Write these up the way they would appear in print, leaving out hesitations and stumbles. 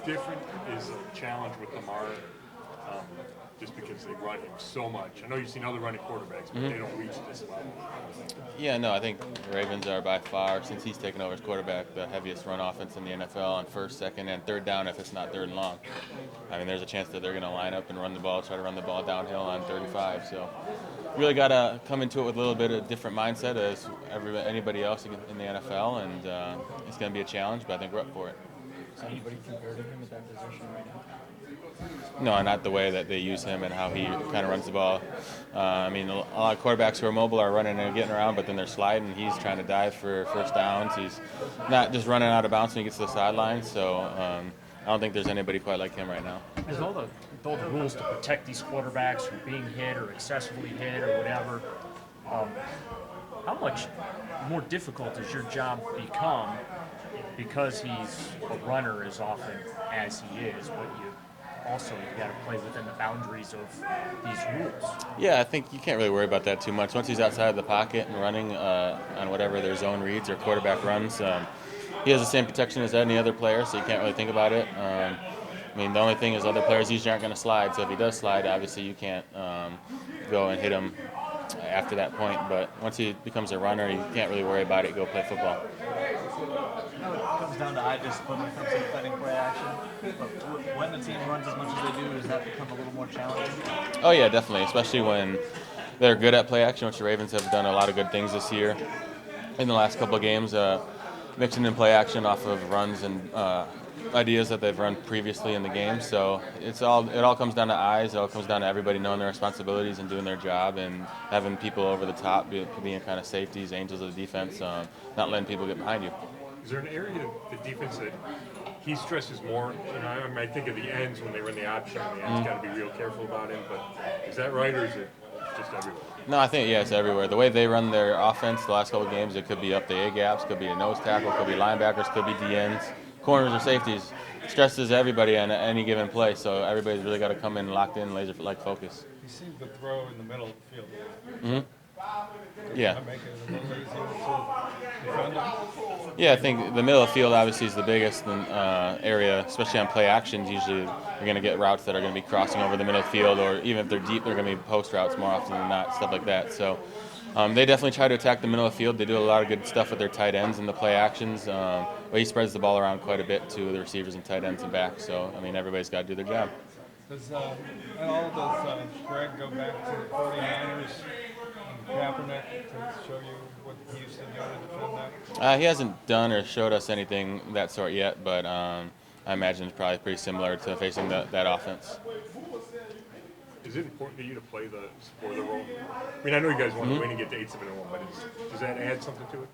different is a challenge with Lamar, um, just because they run him so much? I know you've seen other running quarterbacks, but they don't reach this level. Yeah, no, I think the Ravens are by far, since he's taken over as quarterback, the heaviest run offense in the NFL on first, second, and third down if it's not third and long. I mean, there's a chance that they're going to line up and run the ball, try to run the ball downhill on 35. So really got to come into it with a little bit of a different mindset as anybody else in the NFL, and it's going to be a challenge, but I think we're up for it. Is anybody compared to him at that position right now? No, not the way that they use him and how he kind of runs the ball. I mean, a lot of quarterbacks who are mobile are running and getting around, but then they're sliding. He's trying to dive for first downs. He's not just running out of bounds when he gets to the sideline. So I don't think there's anybody quite like him right now. There's all the rules to protect these quarterbacks from being hit or excessively hit or whatever. How much more difficult does your job become because he's a runner as often as he is, but you got to play within the boundaries of these rules? Yeah, I think you can't really worry about that too much. Once he's outside of the pocket and running on whatever their zone reads or quarterback runs, he has the same protection as any other player, so you can't really think about it. I mean, the only thing is other players usually aren't going to slide, so if he does slide, obviously you can't go and hit him after that point. But once he becomes a runner, you can't really worry about it. Go play football. It comes down to eye discipline when it comes to defending play action. But when the team runs as much as they do, does that become a little more challenging? Oh, yeah, definitely, especially when they're good at play action, which the Ravens have done a lot of good things this year in the last couple of games, mixing in play action off of runs and ideas that they've run previously in the game. So it all comes down to eyes. It all comes down to everybody knowing their responsibilities and doing their job and having people over the top, being kind of safeties, angels of the defense, not letting people get behind you. Is there an area of the defense that he stresses more? You know, I mean, I think of the ends when they run the option, and the ends got to be real careful about him. But is that right, or is it just everywhere? No, I think, yeah, it's everywhere. The way they run their offense the last couple of games, it could be up the A-gaps, could be a nose tackle, could be linebackers, could be DNs, corners or safeties. Stresses everybody on any given play, so everybody's really got to come in locked in, laser-like focus. He seems to throw in the middle of the field. Yeah. Make it a little easier to defend him. Yeah, I think the middle of the field obviously is the biggest area, especially on play actions. Usually you're going to get routes that are going to be crossing over the middle of the field, or even if they're deep, they're going to be post routes more often than not, stuff like that. So they definitely try to attack the middle of the field. They do a lot of good stuff with their tight ends and the play actions. But he spreads the ball around quite a bit to the receivers and tight ends and backs. So, I mean, everybody's got to do their job. Does Greg go back to the 49ers and Kaepernick to show you what he used to do to defend that? He hasn't done or showed us anything that sort yet, but I imagine it's probably pretty similar to facing that offense. Is it important to you to play the spoiler role? I mean, I know you guys want to win and get to 8-7-1, but does that add something to it?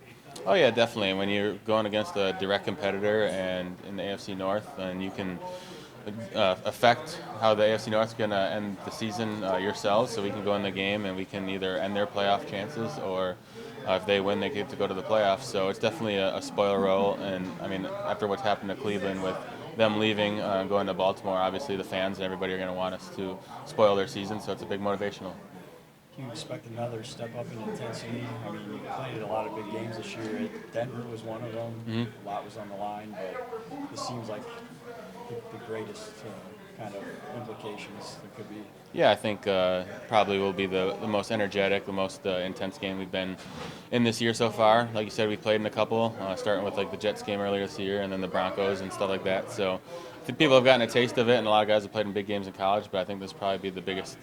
Oh, yeah, definitely. When you're going against a direct competitor and in the AFC North, and you can affect how the AFC North is going to end the season yourselves, so we can go in the game and we can either end their playoff chances or if they win, they get to go to the playoffs. So it's definitely a spoiler role. And, I mean, after what's happened to Cleveland with them leaving, going to Baltimore, obviously the fans and everybody are going to want us to spoil their season, so it's a big motivational. Do you expect another step up in intensity? I mean, you played a lot of big games this year. Denver was one of them. A lot was on the line, but this seems like the greatest kind of implications there could be. Yeah, I think probably will be the most energetic, the most intense game we've been in this year so far. Like you said, we played in a couple, starting with like the Jets game earlier this year and then the Broncos and stuff like that. So I think people have gotten a taste of it, and a lot of guys have played in big games in college, but I think this will probably be the biggest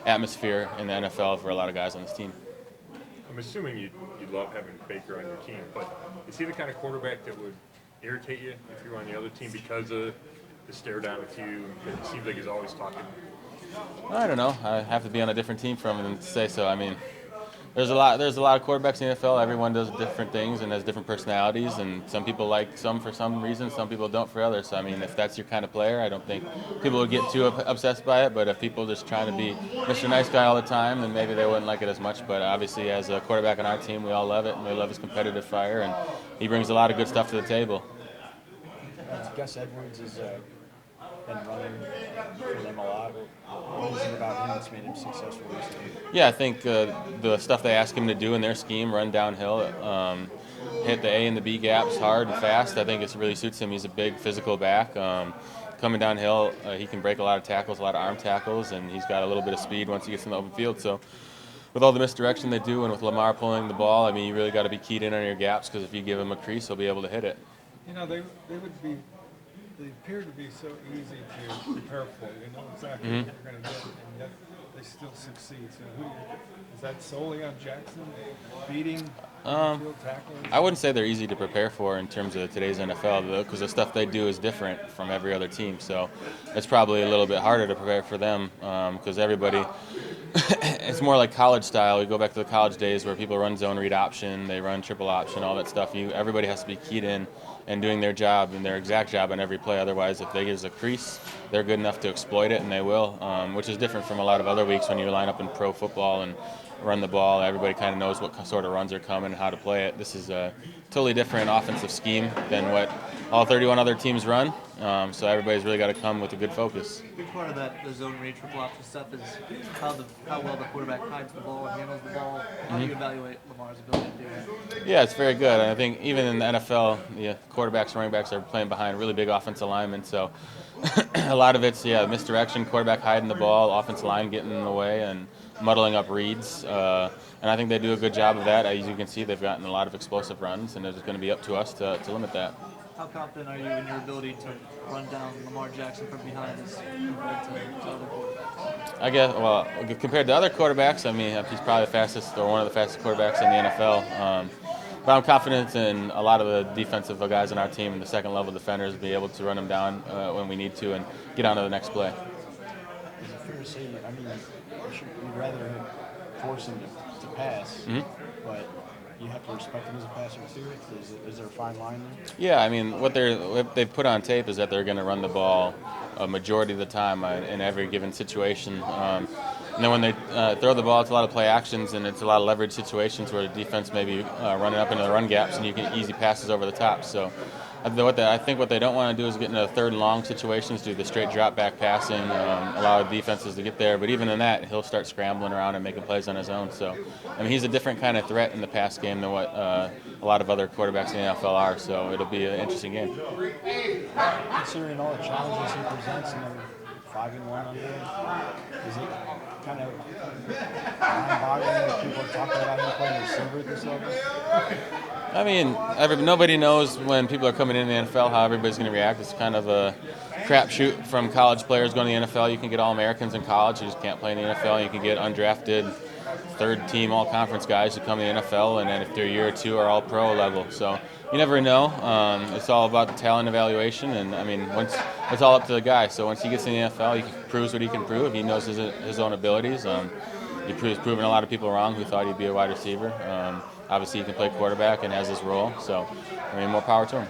atmosphere in the NFL for a lot of guys on this team. I'm assuming you love having Baker on your team, but is he the kind of quarterback that would irritate you if you were on the other team because of the stare down at you? It seems like he's always talking. I don't know. I have to be on a different team from him to say so. I mean, there's a lot of quarterbacks in the NFL. Everyone does different things and has different personalities, and some people like some for some reason, some people don't for others. So I mean, if that's your kind of player, I don't think people would get too obsessed by it. But if people are just trying to be Mr. Nice Guy all the time, then maybe they wouldn't like it as much. But obviously, as a quarterback on our team, we all love it, and we love his competitive fire, and he brings a lot of good stuff to the table. Gus Edwards has been running for them a lot. What is it about him that's made him successful recently? Yeah, I think the stuff they ask him to do in their scheme, run downhill, hit the A and the B gaps hard and fast. I think it really suits him. He's a big physical back. Coming downhill, he can break a lot of tackles, a lot of arm tackles, and he's got a little bit of speed once he gets in the open field. So with all the misdirection they do and with Lamar pulling the ball, I mean, you really got to be keyed in on your gaps, because if you give him a crease, he'll be able to hit it. You know, they appear to be so easy to prepare for. You know exactly what you're going to get, and yet they still succeed. So is that solely on Jackson beating field tacklers? I wouldn't say they're easy to prepare for in terms of today's NFL, because the stuff they do is different from every other team. So it's probably a little bit harder to prepare for them, because everybody – it's more like college style. We go back to the college days where people run zone read option, they run triple option, all that stuff. Everybody has to be keyed in and doing their job and their exact job on every play. Otherwise, if they give us a crease, they're good enough to exploit it, and they will, which is different from a lot of other weeks when you line up in pro football and run the ball. Everybody kind of knows what sort of runs are coming and how to play it. This is a totally different offensive scheme than what all 31 other teams run. So everybody's really got to come with a good focus. A big part of that, the zone read, triple option stuff, is how well the quarterback hides the ball and handles the ball. How do you evaluate Lamar's ability to do that? Yeah, it's very good. And I think even in the NFL, quarterbacks, running backs are playing behind really big offensive linemen. So a lot of it's misdirection, quarterback hiding the ball, offensive line getting in the way and muddling up reads. And I think they do a good job of that. As you can see, they've gotten a lot of explosive runs, and it's going to be up to us to limit that. How confident are you in your ability to run down Lamar Jackson from behind as compared to other quarterbacks? I guess, well, compared to other quarterbacks, I mean, he's probably the fastest or one of the fastest quarterbacks in the NFL. But I'm confident in a lot of the defensive guys on our team and the second-level defenders to be able to run him down when we need to and get on to the next play. Is it fair to say, I mean, you'd rather force him to pass, but you have to respect him as a passer too? Is there a fine line there? Yeah, I mean, what they've put on tape is that they're going to run the ball a majority of the time in every given situation. And then when they throw the ball, it's a lot of play actions, and it's a lot of leverage situations where the defense may be running up into the run gaps, and you get easy passes over the top. So I think what they don't want to do is get into third and long situations, do the straight drop back passing, allow defenses to get there. But even in that, he'll start scrambling around and making plays on his own. So, I mean, he's a different kind of threat in the pass game than what a lot of other quarterbacks in the NFL are. So it'll be an interesting game. Considering all the challenges he presents and they're 5-1 under him, is it kind of mind-boggling that people are talking about him playing receiver at this level? I mean, nobody knows when people are coming in the NFL how everybody's going to react. It's kind of a crapshoot from college players going to the NFL. You can get All-Americans in college who just can't play in the NFL. You can get undrafted third-team All-Conference guys who come to the NFL, and then if they're a year or two are All-Pro level. So you never know. It's all about the talent evaluation, and I mean, it's all up to the guy. So once he gets in the NFL, he proves what he can prove. He knows his own abilities. He's proven a lot of people wrong who thought he'd be a wide receiver. Obviously, he can play quarterback and has his role. So, I mean, more power to him.